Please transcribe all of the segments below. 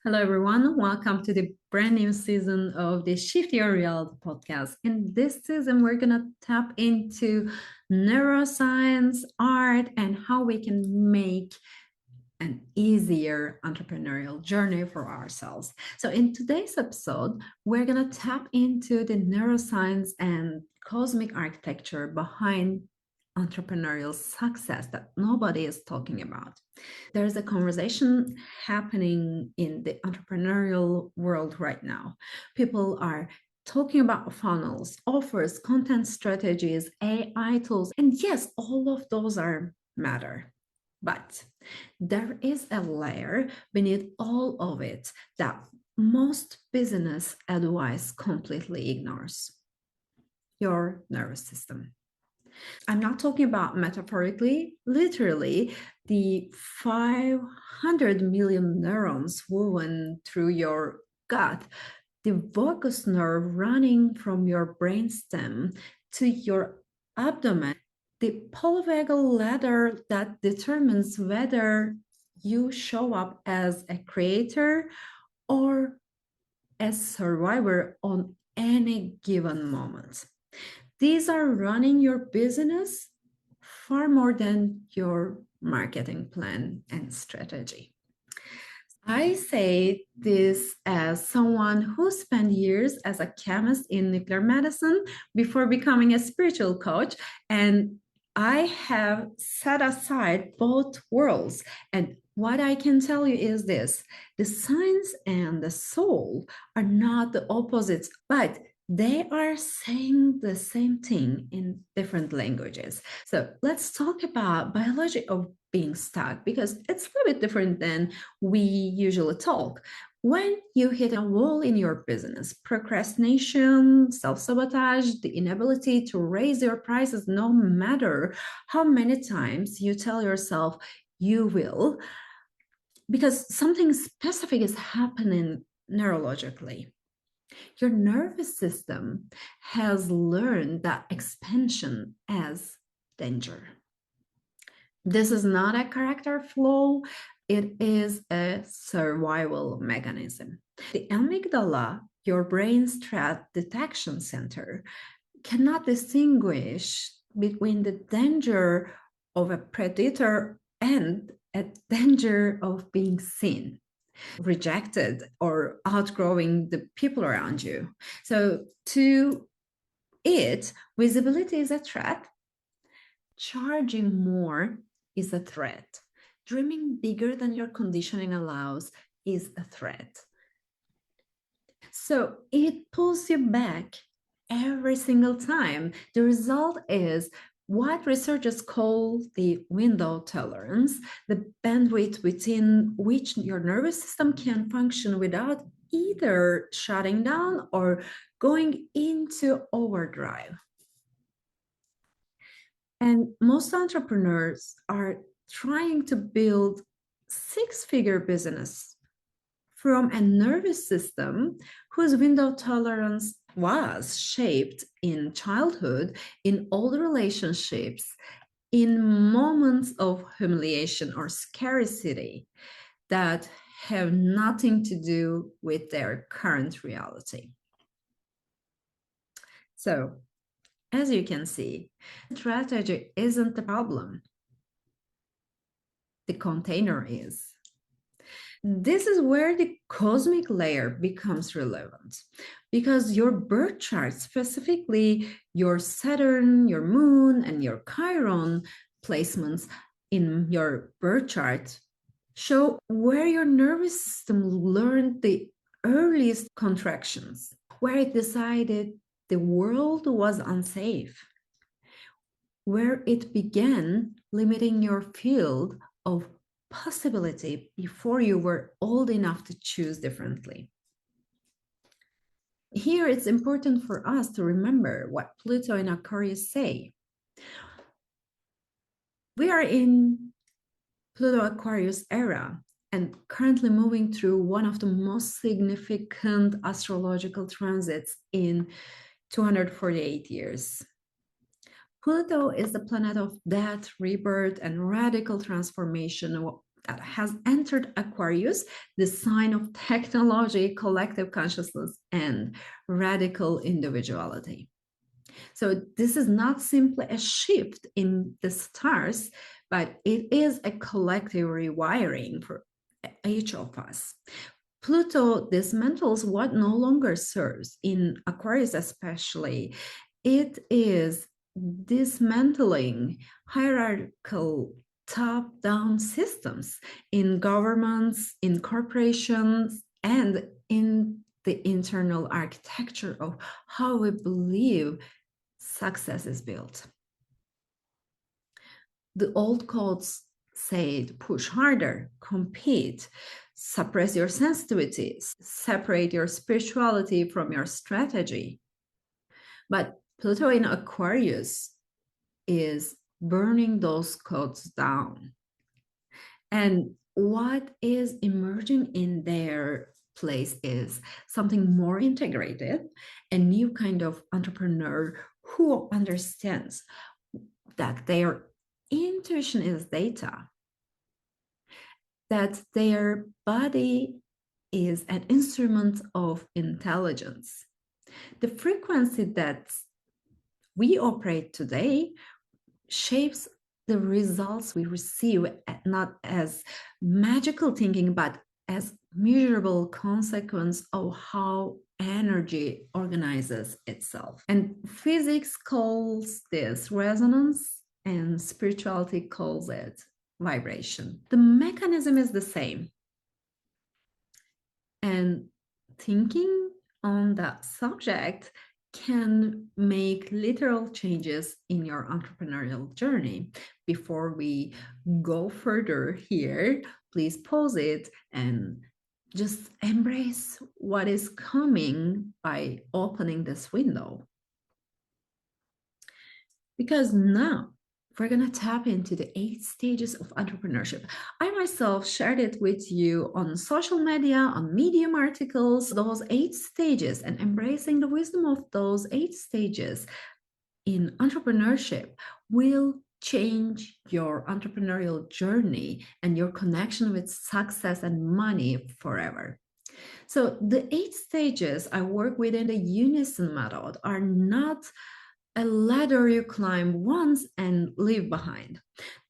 Hello, everyone. Welcome to the brand new season of the Shift Your Reality podcast. In this season, we're going to tap into neuroscience, art, and how we can make an easier entrepreneurial journey for ourselves. So, in today's episode, we're going to tap into the neuroscience and cosmic architecture behind entrepreneurial success that nobody is talking about. There's a conversation happening in the entrepreneurial world right now. People are talking about funnels, offers, content strategies, AI tools, and yes, all of those are matter. But there is a layer beneath all of it that most business advice completely ignores: your nervous system. I'm not talking about metaphorically, literally, the 500 million neurons woven through your gut, the vagus nerve running from your brainstem to your abdomen, the polyvagal ladder that determines whether you show up as a creator or a survivor on any given moment. These are running your business far more than your marketing plan and strategy. I say this as someone who spent years as a chemist in nuclear medicine before becoming a spiritual coach, and I have set aside both worlds. And what I can tell you is this: the science and the soul are not the opposites, but they are saying the same thing in different languages. So let's talk about biology of being stuck, because it's a little bit different than we usually talk. When you hit a wall in your business, procrastination, self-sabotage, the inability to raise your prices no matter how many times you tell yourself you will, because something specific is happening neurologically. Your nervous system has learned that expansion as danger. This is not a character flaw, it is a survival mechanism. The amygdala, your brain's threat detection center, cannot distinguish between the danger of a predator and a danger of being seen, rejected, or outgrowing the people around you. So to it, visibility is a threat. Charging more is a threat. Dreaming bigger than your conditioning allows is a threat. So it pulls you back every single time. The result is what researchers call the window tolerance, the bandwidth within which your nervous system can function without either shutting down or going into overdrive. And most entrepreneurs are trying to build six-figure business from a nervous system whose window tolerance was shaped in childhood, in old relationships, in moments of humiliation or scarcity that have nothing to do with their current reality. So, as you can see, strategy isn't the problem. The container is. This is where the cosmic layer becomes relevant, because your birth chart, specifically your Saturn, your moon, and your Chiron placements in your birth chart, show where your nervous system learned the earliest contractions, where it decided the world was unsafe, where it began limiting your field of possibility before you were old enough to choose differently. Here, it's important for us to remember what Pluto and Aquarius say. We are in Pluto Aquarius era and currently moving through one of the most significant astrological transits in 248 years. Pluto is the planet of death, rebirth, and radical transformation that has entered Aquarius, the sign of technology, collective consciousness, and radical individuality. So this is not simply a shift in the stars, but it is a collective rewiring for each of us. Pluto dismantles what no longer serves, in Aquarius especially. It is dismantling hierarchical top-down systems in governments, in corporations, and in the internal architecture of how we believe success is built. The old codes said push harder, compete, suppress your sensitivities, separate your spirituality from your strategy. But Pluto in Aquarius is burning those codes down. And what is emerging in their place is something more integrated, a new kind of entrepreneur who understands that their intuition is data, that their body is an instrument of intelligence. The frequency that we operate today shapes the results we receive, not as magical thinking, but as measurable consequence of how energy organizes itself. And physics calls this resonance, and spirituality calls it vibration. The mechanism is the same. And thinking on that subject can make literal changes in your entrepreneurial journey. Before we go further here, please pause it and just embrace what is coming by opening this window. Because now we're going to tap into the 8 stages of entrepreneurship. I myself shared it with you on social media, on Medium articles, those 8 stages, and embracing the wisdom of those 8 stages in entrepreneurship will change your entrepreneurial journey and your connection with success and money forever. So the 8 stages I work with in the Unison Method are not a ladder you climb once and leave behind.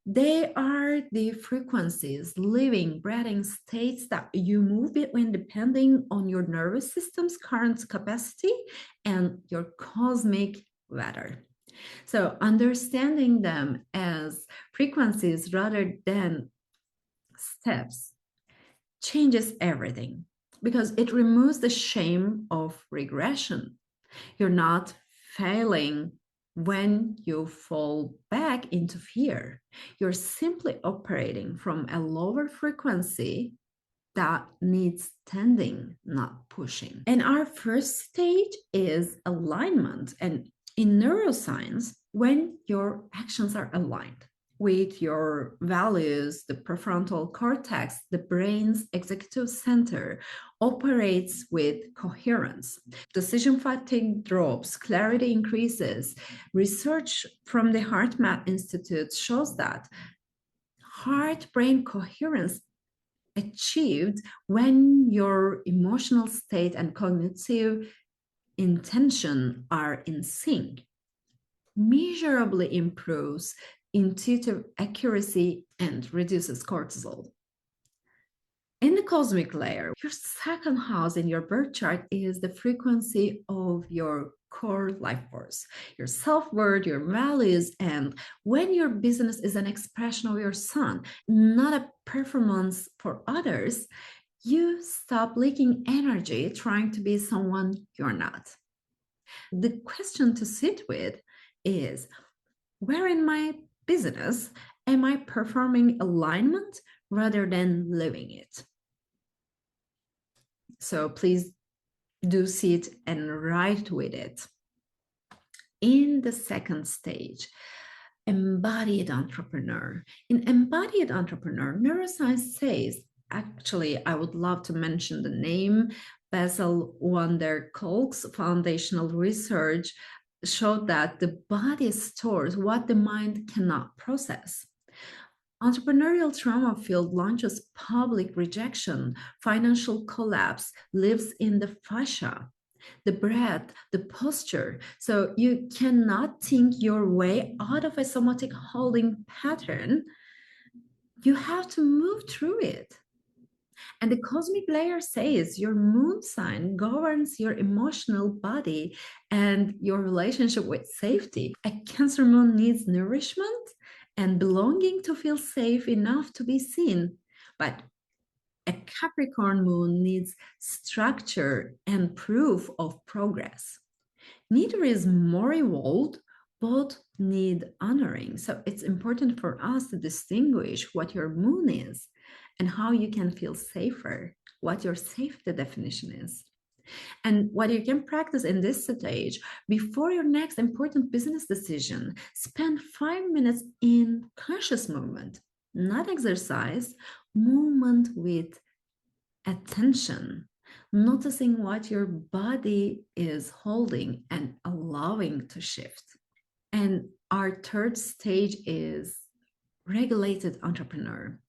They are the frequencies, living, breathing states that you move between depending on your nervous system's current capacity and your cosmic weather. So understanding them as frequencies rather than steps changes everything, because it removes the shame of regression. You're not failing when you fall back into fear. You're simply operating from a lower frequency that needs tending, not pushing. And our first stage is alignment. And in neuroscience, when your actions are aligned with your values, the prefrontal cortex, the brain's executive center, operates with coherence. Decision fatigue drops, clarity increases. Research from the HeartMath Institute shows that heart-brain coherence achieved when your emotional state and cognitive intention are in sync measurably improves intuitive accuracy and reduces cortisol. In the cosmic layer, your second house in your birth chart is the frequency of your core life force, your self-worth, your values, and when your business is an expression of your sun, not a performance for others, you stop leaking energy trying to be someone you're not. The question to sit with is, where in my business am I performing alignment rather than living it? So please do sit and write with it. In the second stage, embodied entrepreneur. In embodied entrepreneur, neuroscience says, actually, I would love to mention the name, Bessel van der Kolk's foundational research showed that the body stores what the mind cannot process. Entrepreneurial trauma-filled launches, public rejection, financial collapse lives in the fascia, the breath, the posture. So you cannot think your way out of a somatic holding pattern. You have to move through it. And the cosmic layer says your moon sign governs your emotional body and your relationship with safety. A Cancer moon needs nourishment and belonging to feel safe enough to be seen. But a Capricorn moon needs structure and proof of progress. Neither is more evolved, both need honoring. So it's important for us to distinguish what your moon is and how you can feel safer, what your safety definition is. And what you can practice in this stage before your next important business decision, spend 5 minutes in conscious movement, not exercise, movement with attention, noticing what your body is holding and allowing to shift. And our third stage is regulated entrepreneur.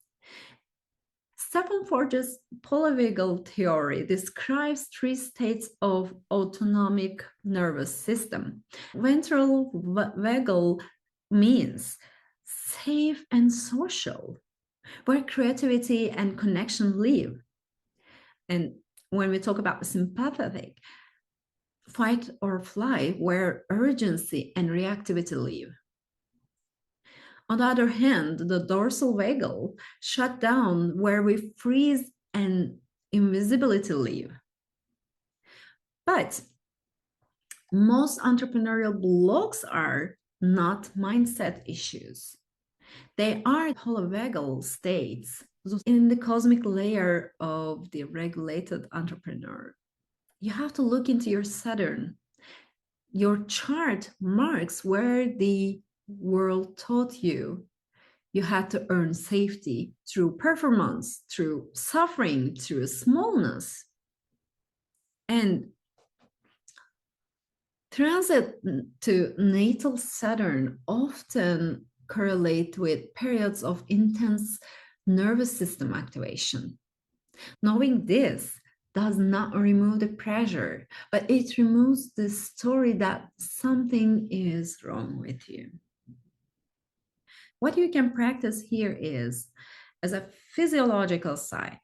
Stephen Forge's polyvagal theory describes 3 states of autonomic nervous system. Ventral vagal means safe and social, where creativity and connection live. And when we talk about sympathetic, fight or flight, where urgency and reactivity live. On the other hand, the dorsal vagal shut down, where we freeze and invisibility live. But most entrepreneurial blocks are not mindset issues. They are polyvagal states in the cosmic layer of the regulated entrepreneur. You have to look into your Saturn. Your chart marks where the world taught you had to earn safety through performance, through suffering, through smallness. And transit to natal Saturn often correlate with periods of intense nervous system activation. Knowing this does not remove the pressure, but it removes the story that something is wrong with you. What you can practice here is, as a physiological side,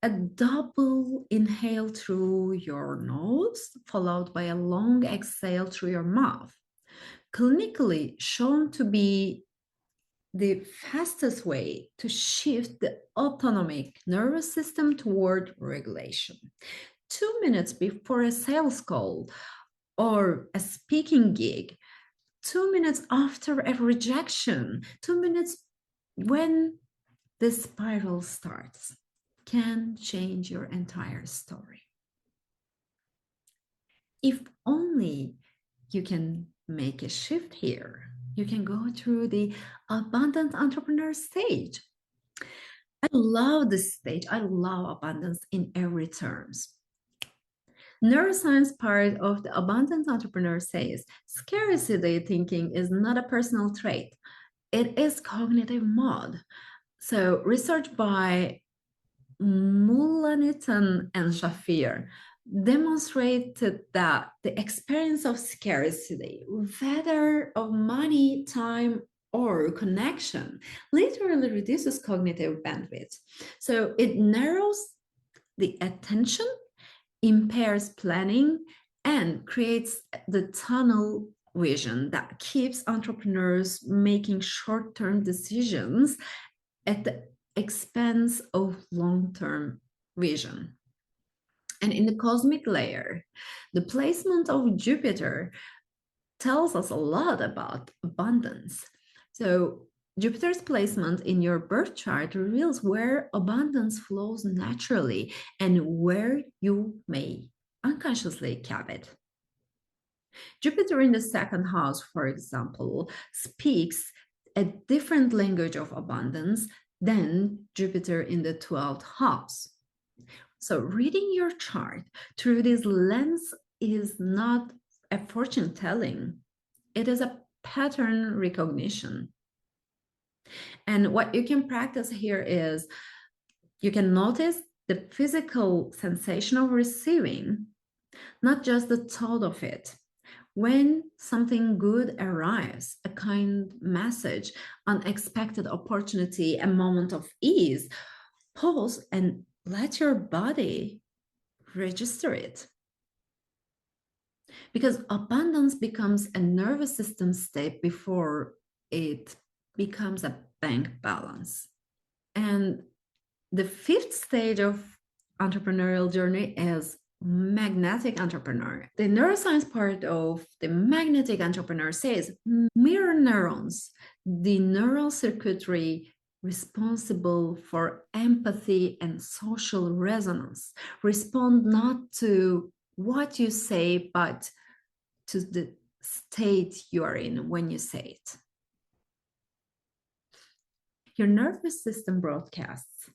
a double inhale through your nose, followed by a long exhale through your mouth. Clinically shown to be the fastest way to shift the autonomic nervous system toward regulation. 2 minutes before a sales call or a speaking gig, 2 minutes after a rejection, 2 minutes when the spiral starts can change your entire story. If only you can make a shift here, you can go through the abundant entrepreneur stage. I love this stage. I love abundance in every terms. Neuroscience part of the abundant entrepreneur says scarcity thinking is not a personal trait. It is cognitive mode. So research by Mullanitan and Shafir demonstrated that the experience of scarcity, whether of money, time, or connection, literally reduces cognitive bandwidth. So it narrows the attention, impairs planning, and creates the tunnel vision that keeps entrepreneurs making short-term decisions at the expense of long-term vision. And in the cosmic layer, the placement of Jupiter tells us a lot about abundance. So Jupiter's placement in your birth chart reveals where abundance flows naturally and where you may unconsciously cap it. Jupiter in the second house, for example, speaks a different language of abundance than Jupiter in the 12th house. So reading your chart through this lens is not a fortune telling. It is a pattern recognition. And what you can practice here is you can notice the physical sensation of receiving, not just the thought of it. When something good arrives, a kind message, unexpected opportunity, a moment of ease, pause and let your body register it. Because abundance becomes a nervous system state before it becomes a bank balance. And the fifth stage of entrepreneurial journey is magnetic entrepreneur. The neuroscience part of the magnetic entrepreneur says mirror neurons, the neural circuitry responsible for empathy and social resonance, respond not to what you say, but to the state you are in when you say it. Your nervous system broadcasts.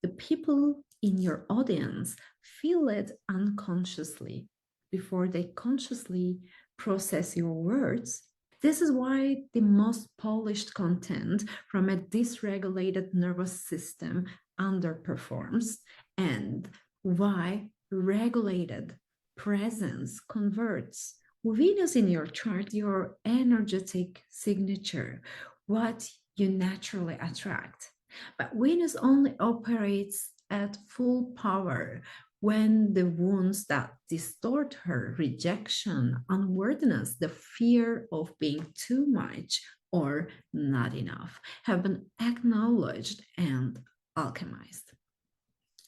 The people in your audience feel it unconsciously before they consciously process your words. This is why the most polished content from a dysregulated nervous system underperforms, and why regulated presence converts. Venus in your chart, your energetic signature, what you naturally attract. But Venus only operates at full power when the wounds that distort her, rejection, unworthiness, the fear of being too much or not enough, have been acknowledged and alchemized.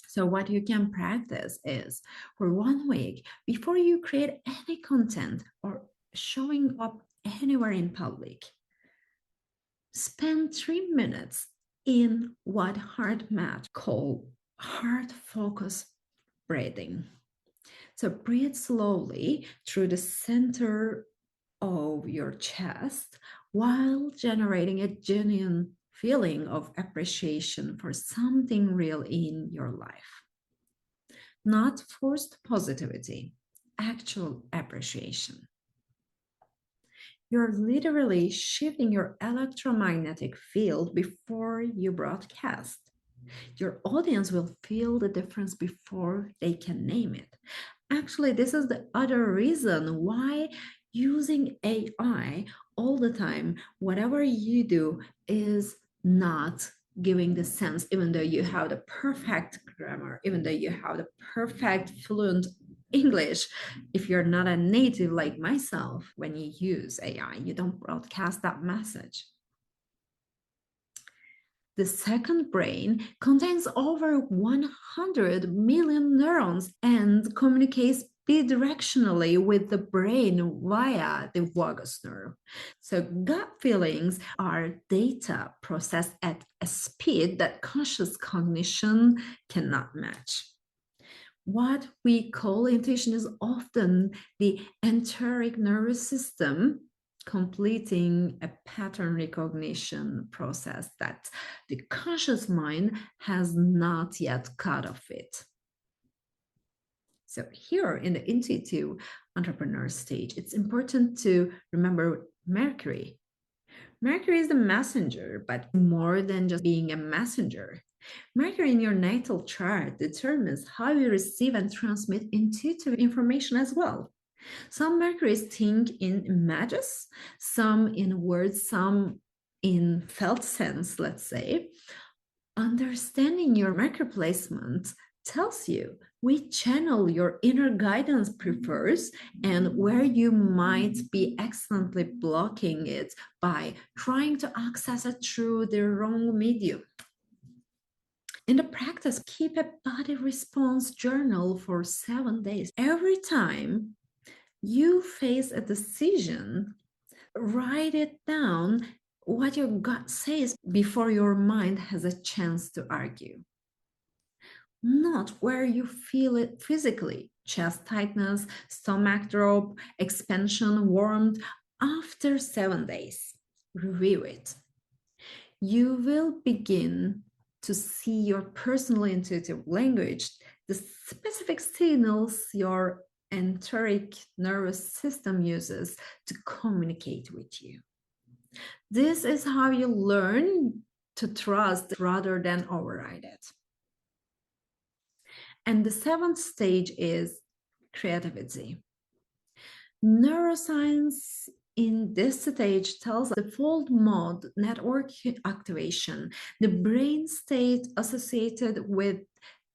So, what you can practice is for 1 week, before you create any content or showing up anywhere in public, spend 3 minutes in what heart math call heart focus breathing. So breathe slowly through the center of your chest while generating a genuine feeling of appreciation for something real in your life. Not forced positivity, actual appreciation. You're literally shifting your electromagnetic field before you broadcast. Your audience will feel the difference before they can name it. Actually, this is the other reason why using AI all the time, whatever you do, is not giving the sense, even though you have the perfect grammar, even though you have the perfect fluent English. If you're not a native like myself, when you use AI, you don't broadcast that message. The second brain contains over 100 million neurons and communicates bidirectionally with the brain via the vagus nerve. So, gut feelings are data processed at a speed that conscious cognition cannot match. What we call intuition is often the enteric nervous system completing a pattern recognition process that the conscious mind has not yet caught of it. So here in the intuitive entrepreneur stage, it's important to remember Mercury. Mercury is the messenger, but more than just being a messenger. Mercury in your natal chart determines how you receive and transmit intuitive information as well. Some Mercuries think in images, some in words, some in felt sense, let's say. Understanding your Mercury placement tells you which channel your inner guidance prefers and where you might be excellently blocking it by trying to access it through the wrong medium. In the practice, keep a body response journal for 7 days. Every time you face a decision, write it down what your gut says before your mind has a chance to argue. Not where you feel it physically, chest tightness, stomach drop, expansion, warmth. After 7 days, review it. You will begin to see your personal intuitive language, the specific signals your enteric nervous system uses to communicate with you. This is how you learn to trust rather than override it. And the seventh stage is creativity. Neuroscience in this stage tells us default mode network activation, the brain state associated with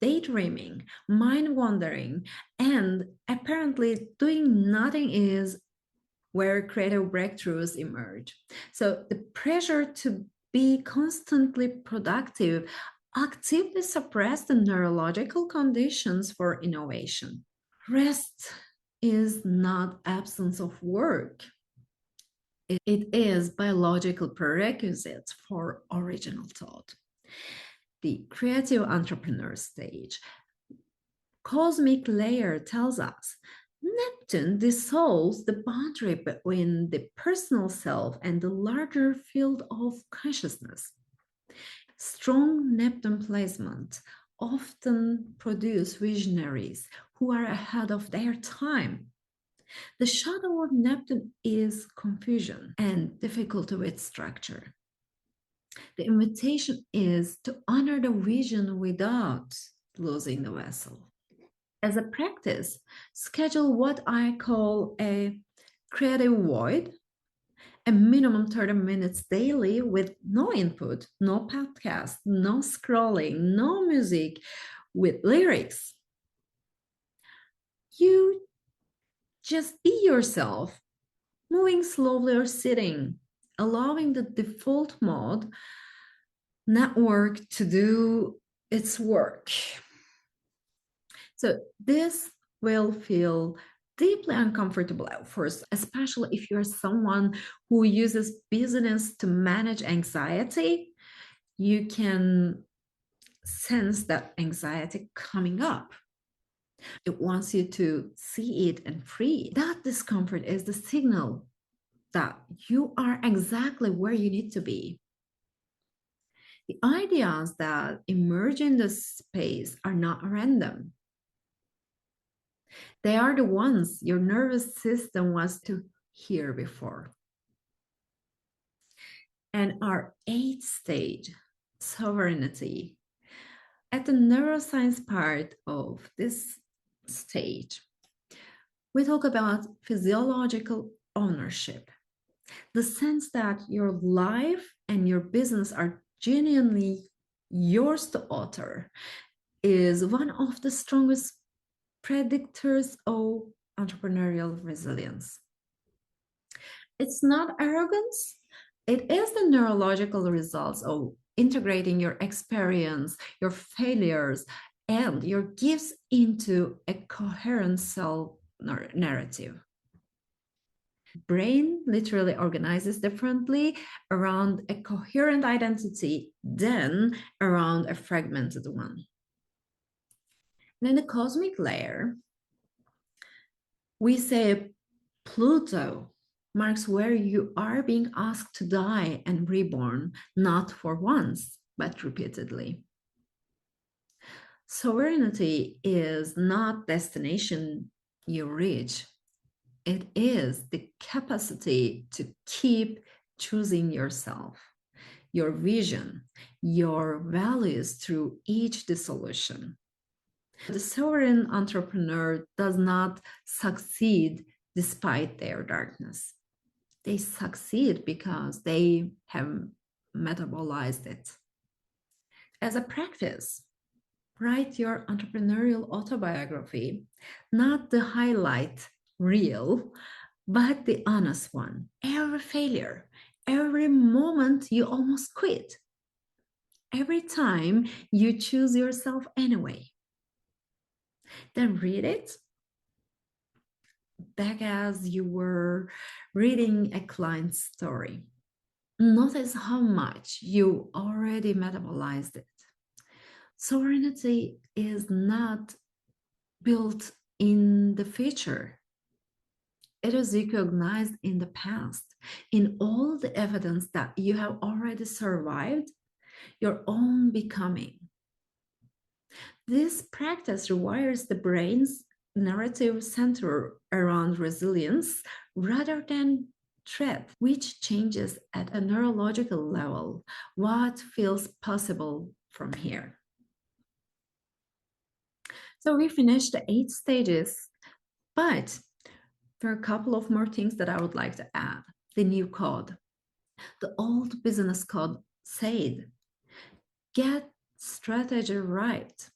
daydreaming, mind wandering, and apparently doing nothing is where creative breakthroughs emerge. So the pressure to be constantly productive actively suppress the neurological conditions for innovation. Rest is not absence of work. It is biological prerequisite for original thought. The creative entrepreneur stage. Cosmic layer tells us Neptune dissolves the boundary between the personal self and the larger field of consciousness. Strong Neptune placement often produce visionaries who are ahead of their time. The shadow of Neptune is confusion and difficulty with structure. The invitation is to honor the vision without losing the vessel. As a practice, schedule what I call a creative void, a minimum 30 minutes daily with no input, no podcast, no scrolling, no music with lyrics. You just be yourself, moving slowly or sitting, allowing the default mode network to do its work. So this will feel deeply uncomfortable at first, especially if you're someone who uses business to manage anxiety. You can sense that anxiety coming up. It wants you to see it and free it. That discomfort is the signal that you are exactly where you need to be. The ideas that emerge in the space are not random. They are the ones your nervous system wants to hear before. And our eighth stage, sovereignty. At the neuroscience part of this stage, we talk about physiological ownership, the sense that your life and your business are genuinely yours to author is one of the strongest predictors of entrepreneurial resilience. It's not arrogance, it is the neurological results of integrating your experience, your failures, and your gifts into a coherent self narrative. Brain literally organizes differently around a coherent identity than around a fragmented one. And in the cosmic layer, we say Pluto marks where you are being asked to die and reborn, not for once, but repeatedly. Sovereignty is not destination you reach. It is the capacity to keep choosing yourself, your vision, your values through each dissolution. The sovereign entrepreneur does not succeed despite their darkness. They succeed because they have metabolized it. As a practice, write your entrepreneurial autobiography, not the highlight reel, but the honest one. Every failure, every moment you almost quit, every time you choose yourself anyway. Then read it back as you were reading a client's story. Notice how much you already metabolized it. Sovereignty is not built in the future. It is recognized in the past, in all the evidence that you have already survived your own becoming. This practice rewires the brain's narrative center around resilience rather than threat, which changes at a neurological level. What feels possible from here? So we finished the 8 stages, but there are a couple of more things that I would like to add. The new code. The old business code said, get strategy right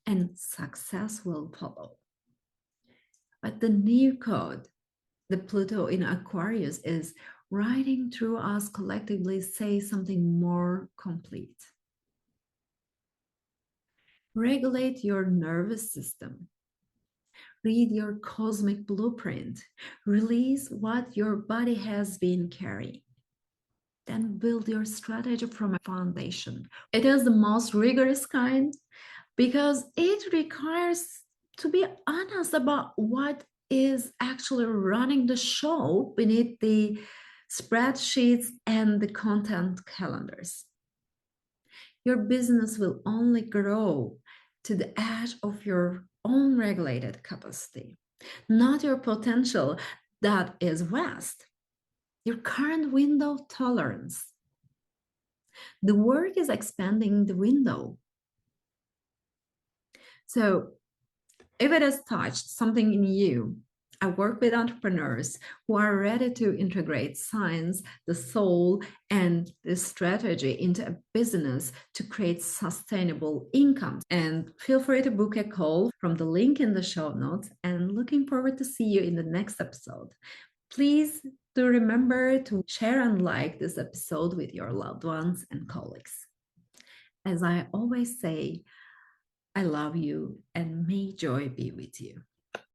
and success will follow. But the new code, the Pluto in Aquarius, is riding through us collectively, say something more complete. Regulate your nervous system. Read your cosmic blueprint. Release what your body has been carrying. Then build your strategy from a foundation. It is the most rigorous kind because it requires to be honest about what is actually running the show beneath the spreadsheets and the content calendars. Your business will only grow to the edge of your own regulated capacity, not your potential that is vast, your current window tolerance. The work is expanding the window. So if it has touched something in you, I work with entrepreneurs who are ready to integrate science, the soul, and the strategy into a business to create sustainable income. And feel free to book a call from the link in the show notes, and looking forward to see you in the next episode. Please do remember to share and like this episode with your loved ones and colleagues. As I always say, I love you and may joy be with you.